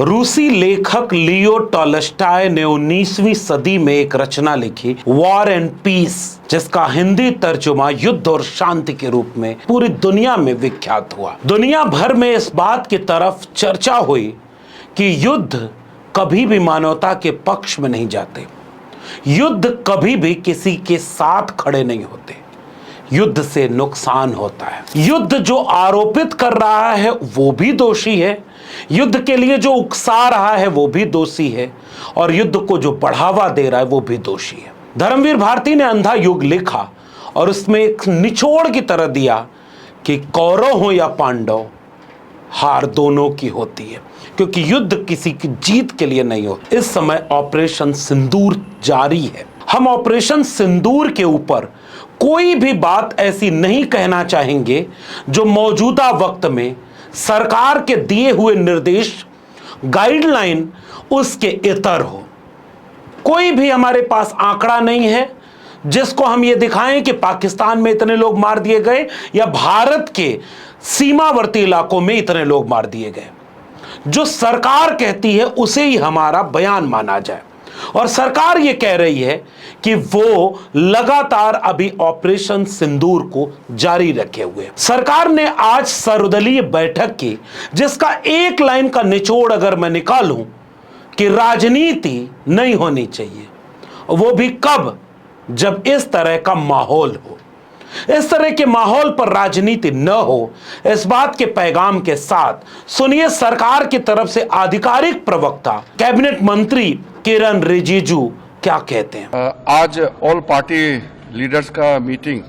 रूसी लेखक Leo Tolstoy ने 19वीं सदी में एक रचना लिखी, वॉर एंड पीस, जिसका हिंदी तर्जुमा युद्ध और शांति के रूप में पूरी दुनिया में विख्यात हुआ। दुनिया भर में इस बात की तरफ चर्चा हुई कि युद्ध कभी भी मानवता के पक्ष में नहीं जाते, युद्ध कभी भी किसी के साथ खड़े नहीं होते, युद्ध से नुकसान होता है। युद्ध जो आरोपित कर रहा है वो भी दोषी है, युद्ध के लिए जो उकसा रहा है वो भी दोषी है, और युद्ध को जो बढ़ावा दे रहा है वो भी दोषी है। धर्मवीर भारती ने अंधा युग लिखा और उसमें एक निचोड़ की तरह दिया कि कौरव हो या पांडव, हार दोनों की होती है, क्योंकि युद्ध किसी की जीत के लिए नहीं होता। इस समय ऑपरेशन सिंदूर जारी है। हम ऑपरेशन सिंदूर के ऊपर कोई भी बात ऐसी नहीं कहना चाहेंगे जो मौजूदा वक्त में सरकार के दिए हुए निर्देश, गाइडलाइन उसके इतर हो। कोई भी हमारे पास आंकड़ा नहीं है जिसको हम ये दिखाएं कि पाकिस्तान में इतने लोग मार दिए गए या भारत के सीमावर्ती इलाकों में इतने लोग मार दिए गए। जो सरकार कहती है उसे ही हमारा बयान माना जाए, और सरकार ये कह रही है कि वो लगातार अभी ऑपरेशन सिंदूर को जारी रखे हुए। सरकार ने आज सर्वदलीय बैठक की, जिसका एक लाइन का निचोड़ अगर मैं निकालूं कि राजनीति नहीं होनी चाहिए, वो भी कब, जब इस तरह का माहौल हो। इस तरह के माहौल पर राजनीति न हो, इस बात के पैगाम के साथ सुनिए सरकार की तरफ से आधिकारिक प्रवक्ता कैबिनेट मंत्री किरण रिजिजू क्या कहते हैं। आज ऑल पार्टी लीडर्स का मीटिंग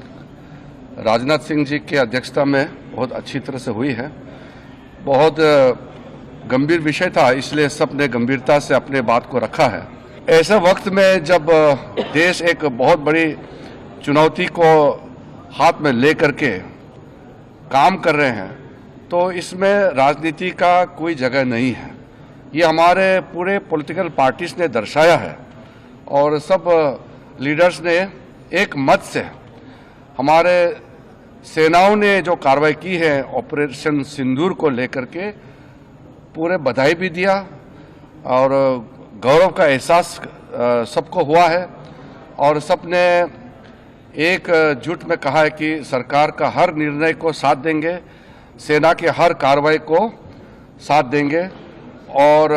राजनाथ सिंह जी की अध्यक्षता में बहुत अच्छी तरह से हुई है। बहुत गंभीर विषय था, इसलिए सबने गंभीरता से अपने बात को रखा है। ऐसे वक्त में जब देश एक बहुत बड़ी चुनौती को हाथ में ले करके काम कर रहे हैं, तो इसमें राजनीति का कोई जगह नहीं है। ये हमारे पूरे पॉलिटिकल पार्टीज ने दर्शाया है, और सब लीडर्स ने एक मत से हमारे सेनाओं ने जो कार्रवाई की है ऑपरेशन सिंदूर को लेकर के, पूरे बधाई भी दिया और गौरव का एहसास सबको हुआ है, और सबने एक जुट में कहा है कि सरकार का हर निर्णय को साथ देंगे, सेना के हर कार्रवाई को साथ देंगे, और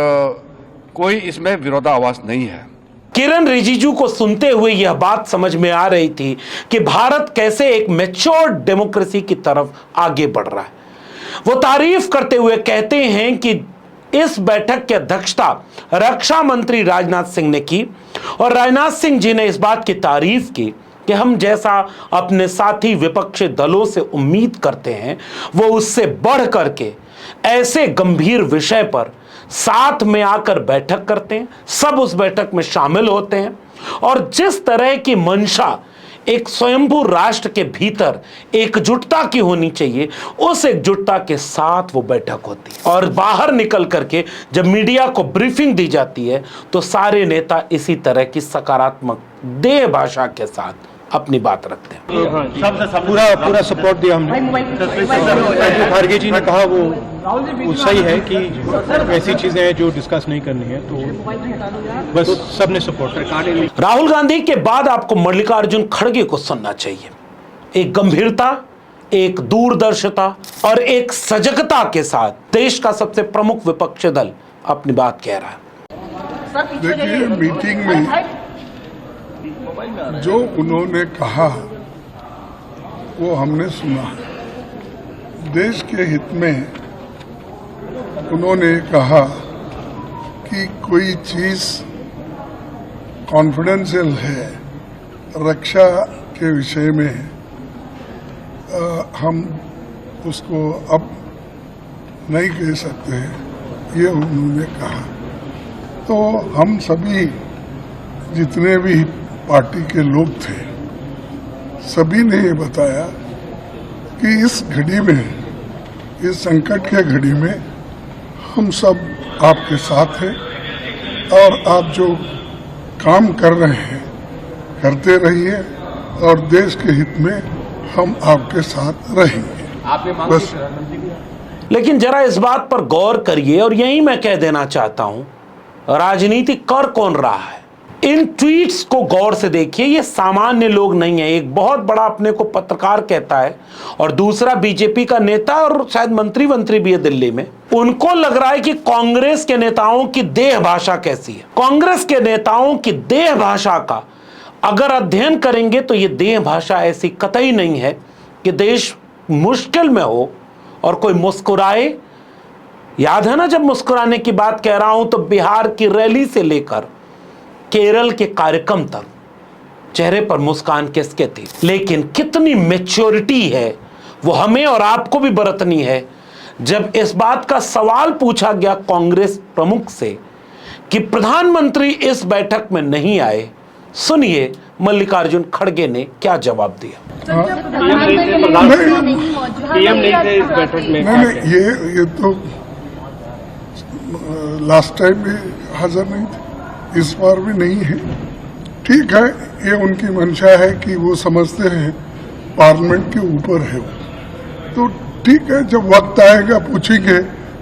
कोई इसमें विरोधाभास नहीं है। किरण रिजिजू को सुनते हुए यह बात समझ में आ रही थी कि भारत कैसे एक मैच्योर डेमोक्रेसी की तरफ आगे बढ़ रहा है। वो तारीफ करते हुए कहते हैं कि इस बैठक की अध्यक्षता रक्षा मंत्री राजनाथ सिंह ने की, और राजनाथ सिंह जी ने इस बात की तारीफ की कि हम जैसा अपने साथी विपक्षी दलों से उम्मीद करते हैं, वो उससे बढ़ करके ऐसे गंभीर विषय पर साथ में आकर बैठक करते हैं, सब उस बैठक में शामिल होते हैं, और जिस तरह की मंशा एक स्वयंभू राष्ट्र के भीतर एकजुटता की होनी चाहिए, उस एकजुटता के साथ वो बैठक होती है। और बाहर निकल करके जब मीडिया को ब्रीफिंग दी जाती है तो सारे नेता इसी तरह की सकारात्मक देह भाषा के साथ अपनी बात रखते हैं। पूरा सपोर्ट दिया हमने। खारगे जी ने कहा वो सही है कि ऐसी चीजें हैं जो डिस्कस नहीं करनी है, तो बस सबने सपोर्ट। राहुल गांधी के बाद आपको मल्लिकार्जुन खड़गे को सुनना चाहिए। एक गंभीरता, एक दूरदर्शिता और एक सजगता के साथ देश का सबसे प्रमुख विपक्षी दल अपनी बात कह रहा है। देखिए, मीटिंग में जो उन्होंने कहा वो हमने सुना। देश के हित में उन्होंने कहा कि कोई चीज कॉन्फिडेंशियल है रक्षा के विषय में, हम उसको अब नहीं कह सकते, ये उन्होंने कहा। तो हम सभी जितने भी पार्टी के लोग थे, सभी ने ये बताया कि इस घड़ी में, इस संकट के घड़ी में हम सब आपके साथ हैं, और आप जो काम कर रहे हैं करते रहिए, और देश के हित में हम आपके साथ रहेंगे। आपने मांग बस लेकिन जरा इस बात पर गौर करिए, और यही मैं कह देना चाहता हूं, राजनीति कर कौन रहा है? इन ट्वीट्स को गौर से देखिए, ये सामान्य लोग नहीं है। एक बहुत बड़ा अपने को पत्रकार कहता है और दूसरा बीजेपी का नेता और शायद मंत्री भी है दिल्ली में। उनको लग रहा है कि कांग्रेस के नेताओं की देह भाषा कैसी है। कांग्रेस के नेताओं की देह भाषा का अगर अध्ययन करेंगे तो ये देह भाषा ऐसी कतई नहीं है कि देश मुश्किल में हो और कोई मुस्कुराए। याद है ना, जब मुस्कुराने की बात कह रहा हूं तो बिहार की रैली से लेकर केरल के कार्यक्रम तक चेहरे पर मुस्कान किसके थी। लेकिन कितनी मैच्योरिटी है वो हमें और आपको भी बरतनी है। जब इस बात का सवाल पूछा गया कांग्रेस प्रमुख से कि प्रधानमंत्री इस बैठक में नहीं आए, सुनिए मल्लिकार्जुन खड़गे ने क्या जवाब दिया। पीएम नहीं थे इस बैठक में। नहीं, ये तो लास्ट टाइम भी हाजिर नहीं थे, इस बार भी नहीं है। ठीक है, ये उनकी मंशा है कि वो समझते हैं पार्लियामेंट के ऊपर है वो, तो ठीक है, जब वक्त आएगा पूछेंगे।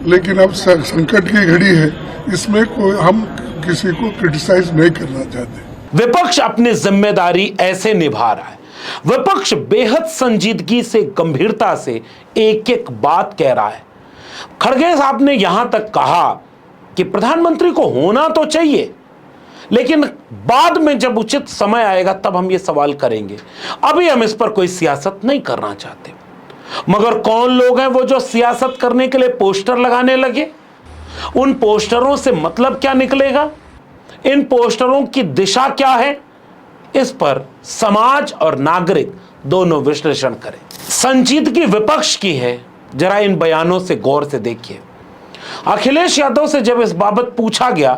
लेकिन अब संकट की घड़ी है, इसमें कोई हम किसी को क्रिटिसाइज नहीं करना चाहते। विपक्ष अपनी जिम्मेदारी ऐसे निभा रहा है। विपक्ष बेहद संजीदगी से, गंभीरता से एक एक बात कह रहा है। खड़गे साहब ने यहां तक कहा कि प्रधानमंत्री को होना तो चाहिए, लेकिन बाद में जब उचित समय आएगा तब हम ये सवाल करेंगे। अभी हम इस पर कोई सियासत नहीं करना चाहते। मगर कौन लोग हैं वो जो सियासत करने के लिए पोस्टर लगाने लगे? उन पोस्टरों से मतलब क्या निकलेगा? इन पोस्टरों की दिशा क्या है? इस पर समाज और नागरिक दोनों विश्लेषण करें। संजीदगी विपक्ष की है, जरा इन बयानों से गौर से देखिए। अखिलेश यादव से जब इस बाबत पूछा गया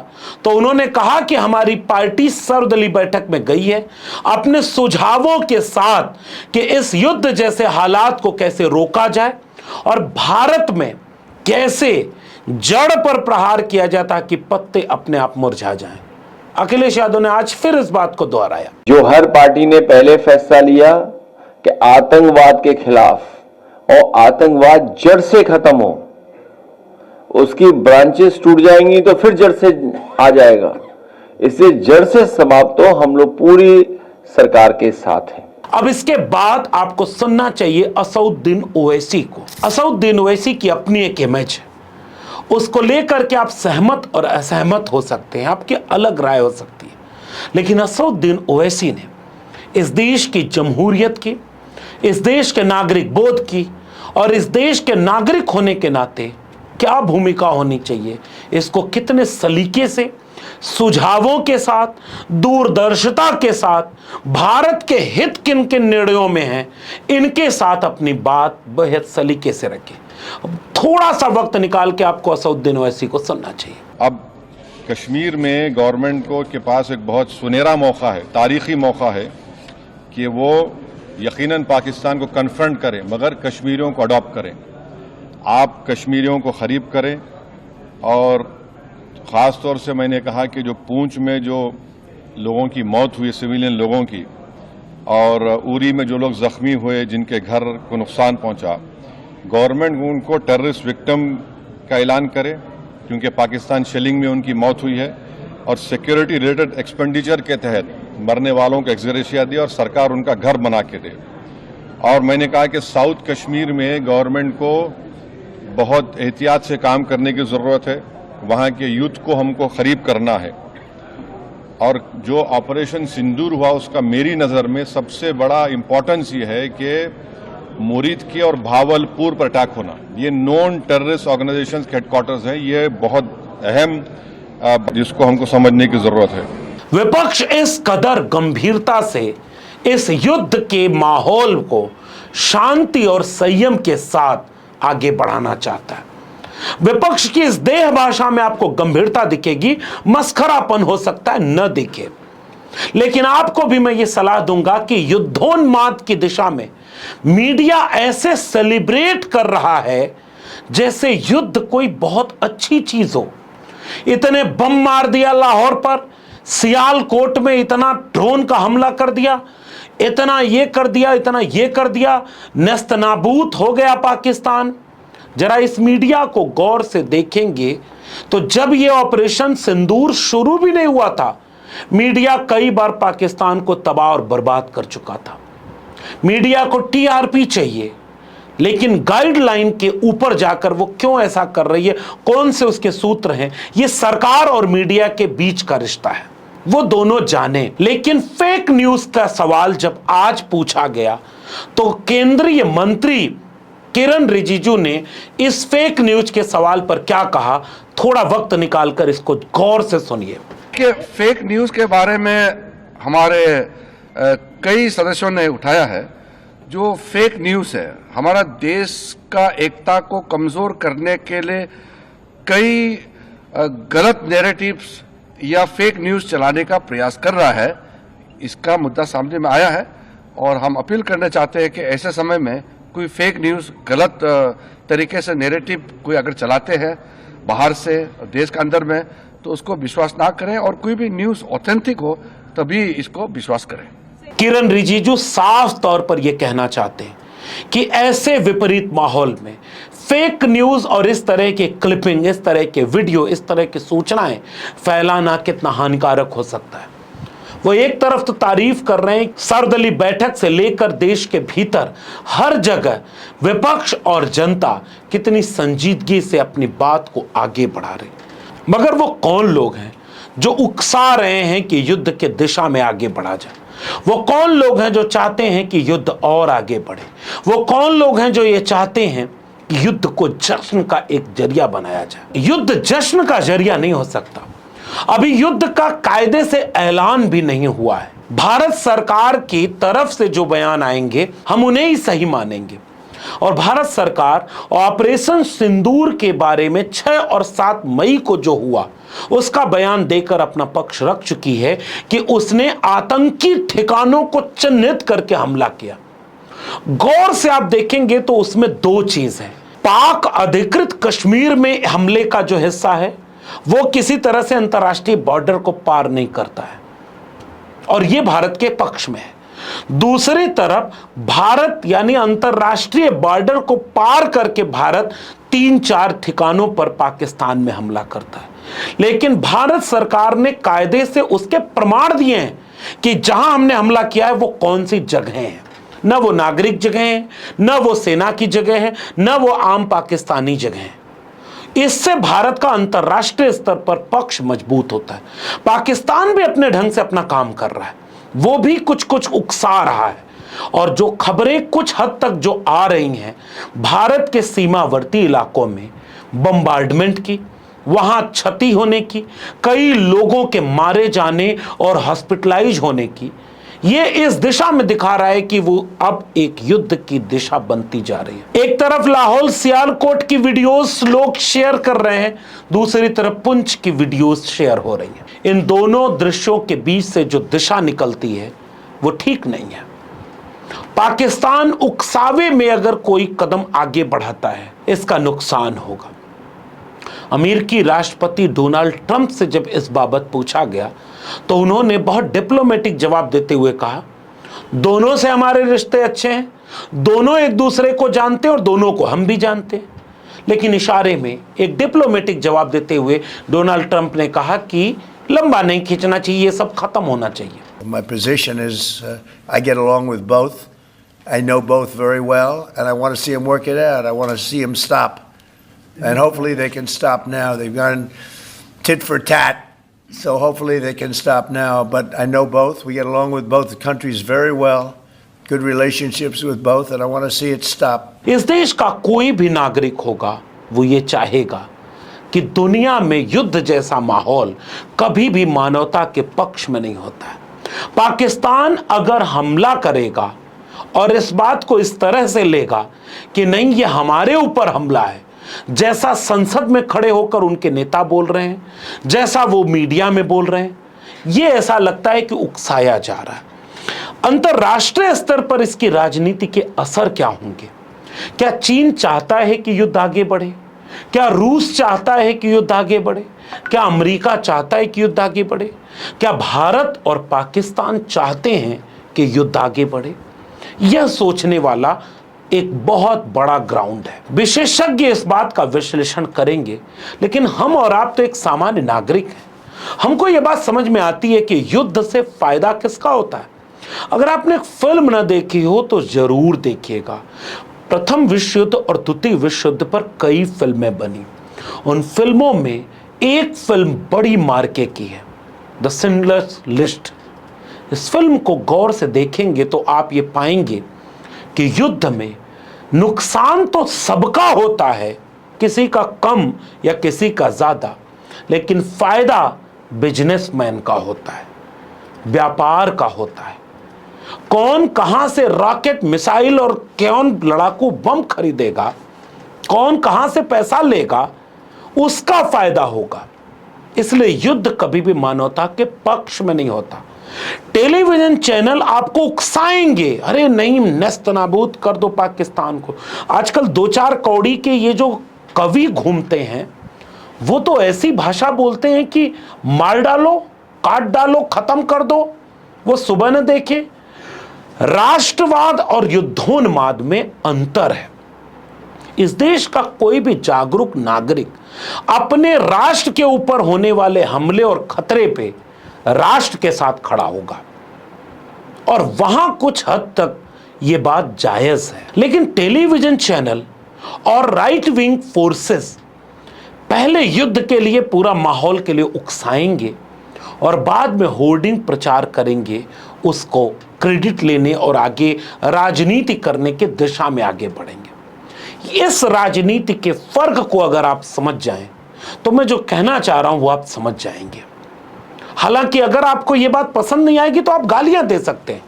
तो उन्होंने कहा कि हमारी पार्टी सर्वदलीय बैठक में गई है अपने सुझावों के साथ कि इस युद्ध जैसे हालात को कैसे रोका जाए और भारत में कैसे जड़ पर प्रहार किया जाए ताकि पत्ते अपने आप मुरझा जाएं। अखिलेश यादव ने आज फिर इस बात को दोहराया। जो हर पार्टी ने पहले फैसला लिया कि आतंकवाद के खिलाफ और आतंकवाद जड़ से खत्म हो, उसकी ब्रांचेस टूट जाएंगी तो फिर जड़ से आ जाएगा। इसलिए जड़ से समाप्त हो, हम लोग पूरी सरकार के साथ हैं। अब इसके बाद आपको सुनना चाहिए असउद्दीन ओवैसी को। असउद्दीन ओवैसी की अपनी एक इमेज है, उसको लेकर के आप सहमत और असहमत हो सकते हैं, आपकी अलग राय हो सकती है। लेकिन असउद्दीन ओवैसी ने इस देश की जमहूरियत की, इस देश के नागरिक बोध की और इस देश के नागरिक होने के नाते क्या भूमिका होनी चाहिए, इसको कितने सलीके से, सुझावों के साथ, दूरदर्शिता के साथ, भारत के हित किन किन निर्णयों में हैं, इनके साथ अपनी बात बेहद सलीके से रखें। थोड़ा सा वक्त निकाल के आपको असउद्दीन ओवैसी को सुनना चाहिए। अब कश्मीर में गवर्नमेंट को के पास एक बहुत सुनहरा मौका है, तारीखी मौका है कि वो यकीनन पाकिस्तान को कन्फ्रंट करें, मगर कश्मीरियों को अडॉप्ट करें। आप कश्मीरियों को खरीब करें। और ख़ास तौर से मैंने कहा कि जो पूंछ में जो लोगों की मौत हुई, सिविलियन लोगों की, और उरी में जो लोग ज़ख्मी हुए, जिनके घर को नुकसान पहुंचा, गवर्नमेंट उनको टेररिस्ट विक्टिम का ऐलान करे, क्योंकि पाकिस्तान शेलिंग में उनकी मौत हुई है, और सिक्योरिटी रिलेटेड एक्सपेंडिचर के तहत मरने वालों को एक्सग्रेशिया दे और सरकार उनका घर बना के दे। और मैंने कहा कि साउथ कश्मीर में गवर्नमेंट को बहुत एहतियात से काम करने की ज़रूरत है। वहाँ के यूथ को हमको करीब करना है। और जो ऑपरेशन सिंदूर हुआ, उसका मेरी नज़र में सबसे बड़ा इम्पोर्टेंस ये है कि मुरीद के और भावलपुर पर अटैक होना, ये नॉन टेररिस्ट ऑर्गेनाइजेशंस के हेडक्वार्टर्स हैं। ये बहुत अहम, जिसको हमको समझने की ज़रूरत है। विपक्ष इस कदर गंभीरता से इस युद्ध के माहौल को शांति और संयम के साथ आगे बढ़ाना चाहता है। विपक्ष की इस देह भाषा में आपको गंभीरता दिखेगी, मस्खरापन हो सकता है न दिखे। लेकिन आपको भी मैं ये सलाह दूंगा कि युद्धोन्माद की दिशा में मीडिया ऐसे सेलिब्रेट कर रहा है जैसे युद्ध कोई बहुत अच्छी चीज हो। इतने बम मार दिया लाहौर पर, सियालकोट में इतना ड्रोन का हमला कर दिया, इतना ये कर दिया, इतना ये कर दिया, नेस्तनाबूद हो गया पाकिस्तान। जरा इस मीडिया को गौर से देखेंगे तो जब यह ऑपरेशन सिंदूर शुरू भी नहीं हुआ था, मीडिया कई बार पाकिस्तान को तबाह और बर्बाद कर चुका था। मीडिया को टीआरपी चाहिए, लेकिन गाइडलाइन के ऊपर जाकर वो क्यों ऐसा कर रही है, कौन से उसके सूत्र हैं, ये सरकार और मीडिया के बीच का रिश्ता है, वो दोनों जाने। लेकिन फेक न्यूज का सवाल जब आज पूछा गया तो केंद्रीय मंत्री किरण रिजिजू ने इस फेक न्यूज के सवाल पर क्या कहा, थोड़ा वक्त निकालकर इसको गौर से सुनिए। कि फेक न्यूज के बारे में हमारे कई सदस्यों ने उठाया है। जो फेक न्यूज है हमारा देश का एकता को कमजोर करने के लिए कई गलत नैरेटिव्स या फेक न्यूज चलाने का प्रयास कर रहा है। इसका मुद्दा सामने में आया है और हम अपील करना चाहते हैं कि ऐसे समय में कोई फेक न्यूज गलत तरीके से नैरेटिव कोई अगर चलाते हैं बाहर से देश के अंदर में, तो उसको विश्वास ना करें और कोई भी न्यूज ऑथेंटिक हो तभी इसको विश्वास करें। किरण रिजिजू साफ तौर पर यह कहना चाहते हैं कि ऐसे विपरीत माहौल में फेक न्यूज और इस तरह के क्लिपिंग, इस तरह के वीडियो, इस तरह की सूचनाएं फैलाना कितना हानिकारक हो सकता है। वो एक तरफ तो तारीफ कर रहे हैं, सर्वदलीय बैठक से लेकर देश के भीतर हर जगह विपक्ष और जनता कितनी संजीदगी से अपनी बात को आगे बढ़ा रहे, मगर वो कौन लोग हैं जो उकसा रहे हैं कि युद्ध के दिशा में आगे बढ़ा जाए? वो कौन लोग हैं जो चाहते हैं कि युद्ध और आगे बढ़े? वो कौन लोग हैं जो ये चाहते हैं कि युद्ध को जश्न का एक जरिया बनाया जाए? युद्ध जश्न का जरिया नहीं हो सकता। अभी युद्ध का कायदे से ऐलान भी नहीं हुआ है। भारत सरकार की तरफ से जो बयान आएंगे हम उन्हें ही सही मानेंगे। और भारत सरकार ऑपरेशन सिंदूर के बारे में 6 और 7 मई को जो हुआ उसका बयान देकर अपना पक्ष रख चुकी है कि उसने आतंकी ठिकानों को चिन्हित करके हमला किया। गौर से आप देखेंगे तो उसमें 2 चीज है। पाक अधिकृत कश्मीर में हमले का जो हिस्सा है वो किसी तरह से अंतर्राष्ट्रीय बॉर्डर को पार नहीं करता है और यह भारत के पक्ष में है। दूसरी तरफ भारत यानी अंतर्राष्ट्रीय बॉर्डर को पार करके भारत 3-4 ठिकानों पर पाकिस्तान में हमला करता है, लेकिन भारत सरकार ने कायदे से उसके प्रमाण दिए हैं कि जहां हमने हमला किया है वो कौन सी जगह है। न वो नागरिक जगह है, न वो सेना की जगह है, न वो आम पाकिस्तानी जगह है। इससे भारत का अंतर्राष्ट्रीय स्तर पर पक्ष मजबूत होता है। पाकिस्तान भी अपने ढंग से अपना काम कर रहा है, वो भी कुछ कुछ उकसा रहा है और जो खबरें कुछ हद तक जो आ रही हैं भारत के सीमावर्ती इलाकों में बम्बार्डमेंट की, वहां क्षति होने की, कई लोगों के मारे जाने और हॉस्पिटलाइज होने की, ये इस दिशा में दिखा रहा है कि वो अब एक युद्ध की दिशा बनती जा रही है। एक तरफ लाहौल सियालकोट की वीडियोस लोग शेयर कर रहे हैं, दूसरी तरफ पुंछ की वीडियोस शेयर हो रही हैं। इन दोनों दृश्यों के बीच से जो दिशा निकलती है वो ठीक नहीं है। पाकिस्तान उकसावे में अगर कोई कदम आगे बढ़ाता है इसका नुकसान होगा। अमेरिकी राष्ट्रपति डोनाल्ड ट्रंप से जब इस बाबत पूछा गया तो उन्होंने बहुत डिप्लोमेटिक जवाब देते हुए कहा, दोनों से हमारे रिश्ते अच्छे हैं, दोनों एक दूसरे को जानते हैं और दोनों को हम भी जानते हैं। लेकिन इशारे में एक डिप्लोमेटिक जवाब देते हुए डोनाल्ड ट्रंप ने कहा कि लंबा नहीं खींचना चाहिए, ये सब खत्म होना चाहिए। My position is I get along with both. I know both very well and I want to see them work it out. I want to see them stop. And hopefully they can stop now. They've gone tit for tat. So hopefully they can stop now. But I know both. We get along with both countries very well. Good relationships with both and I want to see it stop. इस देश का कोई भी नागरिक होगा वो ये चाहेगा कि दुनिया में युद्ध जैसा माहौल कभी भी मानवता के पक्ष में नहीं होता है। पाकिस्तान अगर हमला करेगा और इस बात को इस तरह से लेगा कि नहीं ये हमारे ऊपर हमला है, जैसा संसद में खड़े होकर उनके नेता बोल रहे हैं, जैसा वो मीडिया में बोल रहे हैं, ये ऐसा लगता है कि उकसाया जा रहा है। अंतर्राष्ट्रीय स्तर पर इसकी राजनीति के असर क्या होंगे? क्या चीन चाहता है कि युद्ध आगे बढ़े? क्या रूस चाहता है कि युद्ध आगे बढ़े? क्या अमेरिका चाहता है कि युद्ध आगे बढ़े? क्या भारत और पाकिस्तान चाहते हैं कि युद्ध आगे बढ़े? यह सोचने वाला एक बहुत बड़ा ग्राउंड है। विशेषज्ञ इस बात का विश्लेषण करेंगे, लेकिन हम और आप तो एक सामान्य नागरिक हैं। हमको यह बात समझ में आती है कि युद्ध से फायदा किसका होता है। अगर आपने एक फिल्म न देखी हो तो जरूर देखिएगा। प्रथम विश्व युद्ध और द्वितीय विश्व युद्ध पर कई फिल्में बनी। उन फिल्मों में एक फिल्म बड़ी मार्के की है, द शिंडलर्स लिस्ट। इस फिल्म को गौर से देखेंगे तो आप ये पाएंगे कि युद्ध में नुकसान तो सबका होता है, किसी का कम या किसी का ज्यादा, लेकिन फायदा बिजनेसमैन का होता है, व्यापार का होता है। कौन कहां से रॉकेट मिसाइल और कौन लड़ाकू बम खरीदेगा, कौन कहां से पैसा लेगा, उसका फायदा होगा। इसलिए युद्ध कभी भी मानवता के पक्ष में नहीं होता। टेलीविजन चैनल आपको उकसाएंगे, अरे नहीं नेस्तनाबूद कर दो पाकिस्तान को। आजकल 2-4 कौड़ी के ये जो कवि घूमते हैं वो तो ऐसी भाषा बोलते हैं कि मार डालो, काट डालो, खत्म कर दो, वो सुबह न देखे। राष्ट्रवाद और युद्धोन्माद में अंतर है। इस देश का कोई भी जागरूक नागरिक अपने राष्ट्र के ऊपर होने वाले हमले और खतरे पे राष्ट्र के साथ खड़ा होगा, और वहां कुछ हद तक यह बात जायज है। लेकिन टेलीविजन चैनल और राइट विंग फोर्सेस पहले युद्ध के लिए पूरा माहौल के लिए उकसाएंगे और बाद में होर्डिंग प्रचार करेंगे, उसको क्रेडिट लेने और आगे राजनीति करने के दिशा में आगे बढ़ेंगे। इस राजनीति के फर्क को अगर आप समझ जाएं तो मैं जो कहना चाह रहा हूं वो आप समझ जाएंगे। हालांकि अगर आपको यह बात पसंद नहीं आएगी तो आप गालियां दे सकते हैं,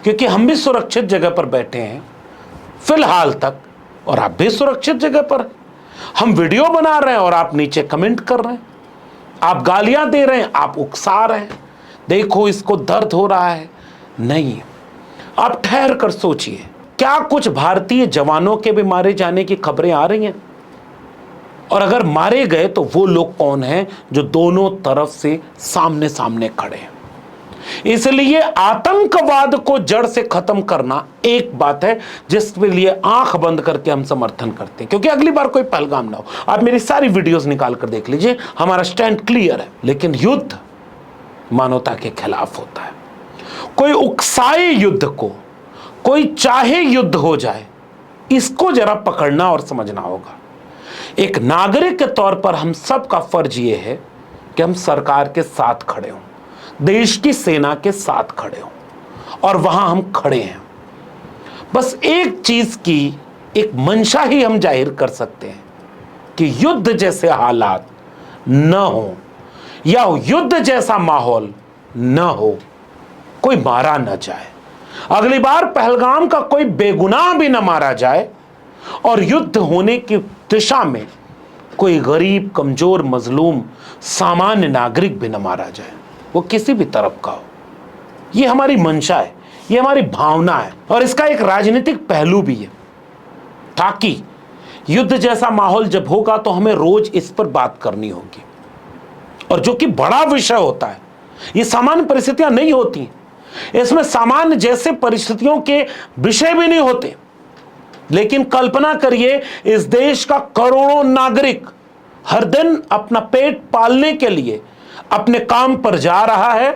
क्योंकि हम भी सुरक्षित जगह पर बैठे हैं फिलहाल तक, और आप भी सुरक्षित जगह पर। हम वीडियो बना रहे हैं और आप नीचे कमेंट कर रहे हैं, आप गालियां दे रहे हैं, आप उकसा रहे हैं, देखो इसको दर्द हो रहा है। नहीं, आप ठहर कर सोचिए, क्या कुछ भारतीय जवानों के भी मारे जाने की खबरें आ रही हैं? और अगर मारे गए तो वो लोग कौन हैं जो दोनों तरफ से सामने सामने खड़े हैं? इसलिए आतंकवाद को जड़ से खत्म करना एक बात है जिसके लिए आंख बंद करके हम समर्थन करते हैं, क्योंकि अगली बार कोई पहलगाम ना हो। आप मेरी सारी वीडियोस निकाल कर देख लीजिए, हमारा स्टैंड क्लियर है। लेकिन युद्ध मानवता के खिलाफ होता है। कोई उकसाए युद्ध को, कोई चाहे युद्ध हो जाए, इसको जरा पकड़ना और समझना होगा। एक नागरिक के तौर पर हम सब का फर्ज ये है कि हम सरकार के साथ खड़े हों, देश की सेना के साथ खड़े हों, और वहां हम खड़े हैं। बस एक चीज की एक मंशा ही हम जाहिर कर सकते हैं कि युद्ध जैसे हालात न हो या युद्ध जैसा माहौल न हो, कोई मारा न जाए। अगली बार पहलगाम का कोई बेगुनाह भी न मारा जाए, और युद्ध होने की दिशा में कोई गरीब, कमजोर, मजलूम, सामान्य नागरिक भी न मारा जाए, वो किसी भी तरफ का हो। ये हमारी मंशा है, ये हमारी भावना है, और इसका एक राजनीतिक पहलू भी है, ताकि युद्ध जैसा माहौल जब होगा तो हमें रोज इस पर बात करनी होगी। और जो कि बड़ा विषय होता है, ये सामान्य परिस्थितियां नहीं होती, इसमें सामान्य जैसे परिस्थितियों के विषय भी नहीं होते। लेकिन कल्पना करिए, इस देश का करोड़ों नागरिक हर दिन अपना पेट पालने के लिए अपने काम पर जा रहा है,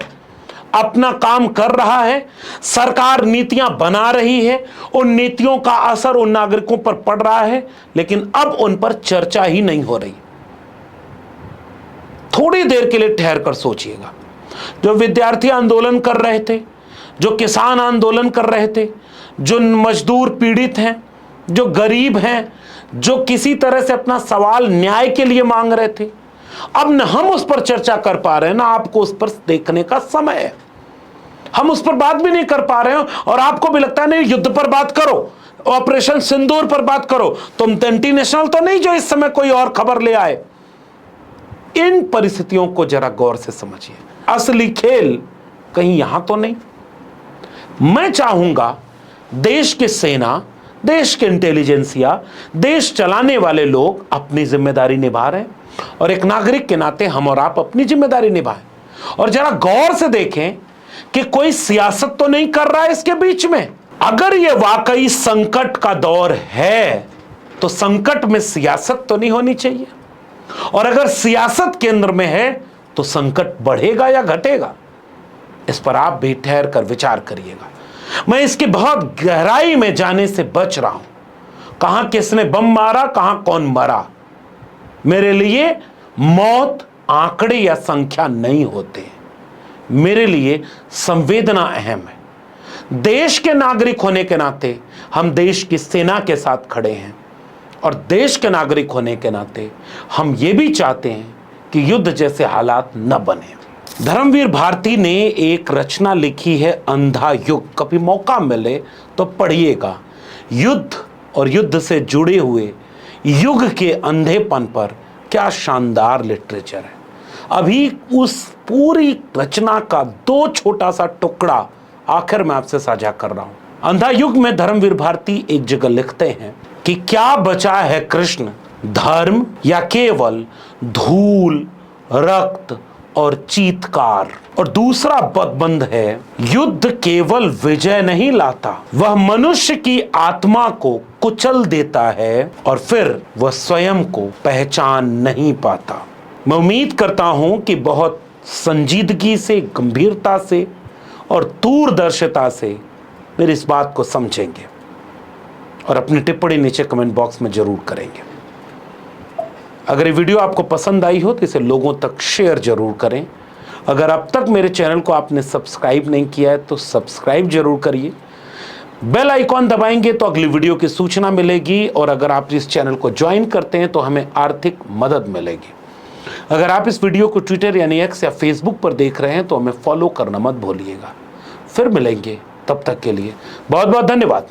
अपना काम कर रहा है, सरकार नीतियां बना रही है, उन नीतियों का असर उन नागरिकों पर पड़ रहा है, लेकिन अब उन पर चर्चा ही नहीं हो रही। थोड़ी देर के लिए ठहर कर सोचिएगा, जो विद्यार्थी आंदोलन कर रहे थे, जो किसान आंदोलन कर रहे थे, जो मजदूर पीड़ित हैं, जो गरीब हैं, जो किसी तरह से अपना सवाल न्याय के लिए मांग रहे थे, अब न हम उस पर चर्चा कर पा रहे हैं, ना आपको उस पर देखने का समय है। हम उस पर बात भी नहीं कर पा रहे हैं, और आपको भी लगता है नहीं युद्ध पर बात करो, ऑपरेशन सिंदूर पर बात करो, तुम इंटरनेशनल तो नहीं जो इस समय कोई और खबर ले आए। इन परिस्थितियों को जरा गौर से समझिए, असली खेल कहीं यहां तो नहीं। मैं चाहूंगा देश की सेना, देश के इंटेलिजेंसिया, देश चलाने वाले लोग अपनी जिम्मेदारी निभा रहे हैं, और एक नागरिक के नाते हम और आप अपनी जिम्मेदारी निभाएं। और जरा गौर से देखें कि कोई सियासत तो नहीं कर रहा है इसके बीच में। अगर यह वाकई संकट का दौर है तो संकट में सियासत तो नहीं होनी चाहिए, और अगर सियासत केंद्र में है तो संकट बढ़ेगा या घटेगा? इस पर आप भी ठहर कर विचार करिएगा। मैं इसकी बहुत गहराई में जाने से बच रहा हूं। कहां किसने बम मारा, कहां कौन मरा, मेरे लिए मौत आंकड़े या संख्या नहीं होते। मेरे लिए संवेदना अहम है। देश के नागरिक होने के नाते हम देश की सेना के साथ खड़े हैं, और देश के नागरिक होने के नाते हम ये भी चाहते हैं कि युद्ध जैसे हालात न बने। धर्मवीर भारती ने एक रचना लिखी है, अंधा युग। कभी मौका मिले तो पढ़िएगा। युद्ध और युद्ध से जुड़े हुए युग के अंधेपन पर क्या शानदार लिटरेचर है। अभी उस पूरी रचना का 2 छोटा सा टुकड़ा आखिर में आपसे साझा कर रहा हूं। अंधा युग में धर्मवीर भारती एक जगह लिखते हैं कि क्या बचा है कृष्ण, धर्म या केवल धूल, रक्त और चीत्कार। और दूसरा पदबंध है, युद्ध केवल विजय नहीं लाता, वह मनुष्य की आत्मा को कुचल देता है और फिर वह स्वयं को पहचान नहीं पाता। मैं उम्मीद करता हूं कि बहुत संजीदगी से, गंभीरता से और दूरदर्शिता से मेरी इस बात को समझेंगे और अपनी टिप्पणी नीचे कमेंट बॉक्स में जरूर करेंगे। अगर ये वीडियो आपको पसंद आई हो तो इसे लोगों तक शेयर जरूर करें। अगर अब तक मेरे चैनल को आपने सब्सक्राइब नहीं किया है तो सब्सक्राइब जरूर करिए। बेल आइकॉन दबाएंगे तो अगली वीडियो की सूचना मिलेगी, और अगर आप इस चैनल को ज्वाइन करते हैं तो हमें आर्थिक मदद मिलेगी। अगर आप इस वीडियो को ट्विटर यानी एक्स या फेसबुक पर देख रहे हैं तो हमें फॉलो करना मत भूलिएगा। फिर मिलेंगे, तब तक के लिए बहुत बहुत धन्यवाद।